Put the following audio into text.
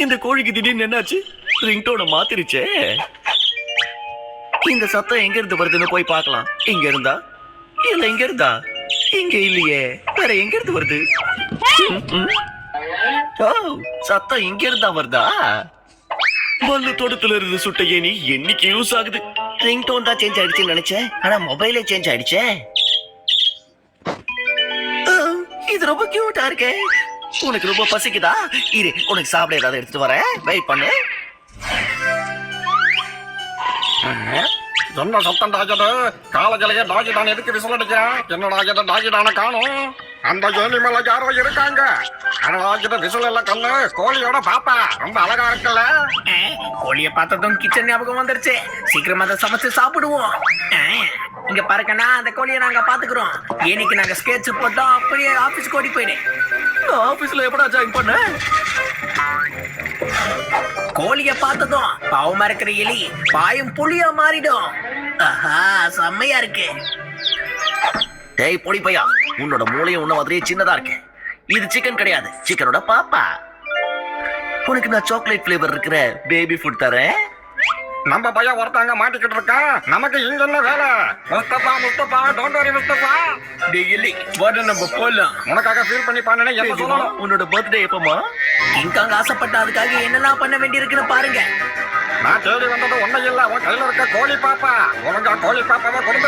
இந்த கோழிக்கு திடீர்னு என்னாச்சு? ரிங்டோனை மாத்திருச்சே. இந்த சத்தம் எங்க இருந்து வருதுன்னு போய் பார்க்கலாம். இங்க இருந்தா இல்ல இங்க இருந்தா? இங்க இல்லையே, வேற எங்க இருந்து வருது? ஓ, சத்தம் இங்க இருந்தா வருதா? பல்லு தோட்டத்துல இருந்து சுட்ட ஏனி என்னைக்கு யூஸ் ஆகுது? ரிங்டோன் தான் சேஞ்ச் ஆயிடுச்சுன்னு நினைச்சேன், ஆனா மொபைலே சேஞ்ச் ஆயிடுச்சே. இது ரொம்ப கியூட்டா இருக்கே. உனக்கு ரொம்ப பசிக்குதா? இரு, உனக்கு சாப்பிட ஏதாவது எடுத்துட்டு வரேன், வெயிட் பண்ணு. என்ன சத்தம் டாஜது? காலஜலைய டாஜிடான் எதுக்கு விசில் அடிக்க? என்னடா இது டாஜிடான காணும்? அந்த ஏனி மேல யாரோ இருக்காங்க. அடடாஜிட விசில் எல்லாம் கண்ணு கோழியோட பாப்பா ரொம்ப அழகா இருக்குல்ல. கோழிய பார்த்ததும் கிச்சன் ஞாபகம் வந்துருச்சு. சீக்கிரமா அதை சமைச்சு சாப்பிடுவோம். இங்க பாருக்கண்ணா, அந்த கோழியை நாங்க பாத்துக்கிறோம். ஏனிக்கு நாங்க ஸ்கெட்ச் போட்டோம். அப்படியே ஆபீஸ்க்கு ஓடி போயிடு. நான் ஆபீஸ்ல எப்படா ஜாயின் பண்ண? கோழிய பார்த்ததும் பாவமா இருக்கிற எலி பாயும் புளியா மாறிடும். ஆஹா, செம்மையா இருக்கு. டேய் பொடி பையா, உன்னோட மூளையும் உன்ன மாதிரியே சின்னதா இருக்கு. இது சிக்கன் கிடையாது, சிக்கனோட பாப்பா. உனக்கு நான் சாக்லேட் ஃபிளேவர் இருக்கிற பேபி ஃபுட் தரேன். நம்ம பையன் ஒருத்தாங்க மாட்டிக்கிட்டு இருக்கான். நமக்கு இங்க என்ன வேலை? Mustafa Mustafa, don't worry Mustafa. டேய் எலி, வாட நம்ம போலாம். உனக்காக ஃபீல் பண்ணி பண்ணனே என்ன சொல்லணும்? உன்னோட பர்த்டே எப்பமா? கிங்காங் ஆசைப்பட்ட அதுக்காக என்னெல்லாம் பண்ண வேண்டியிருக்குன்னு பாருங்க. நான் தேடி வந்தது ஒன்னும் இல்ல, உன் கையில இருக்க கோழி பாப்பா. உனக்கு கோழி பாப்பாவை கொடுத்து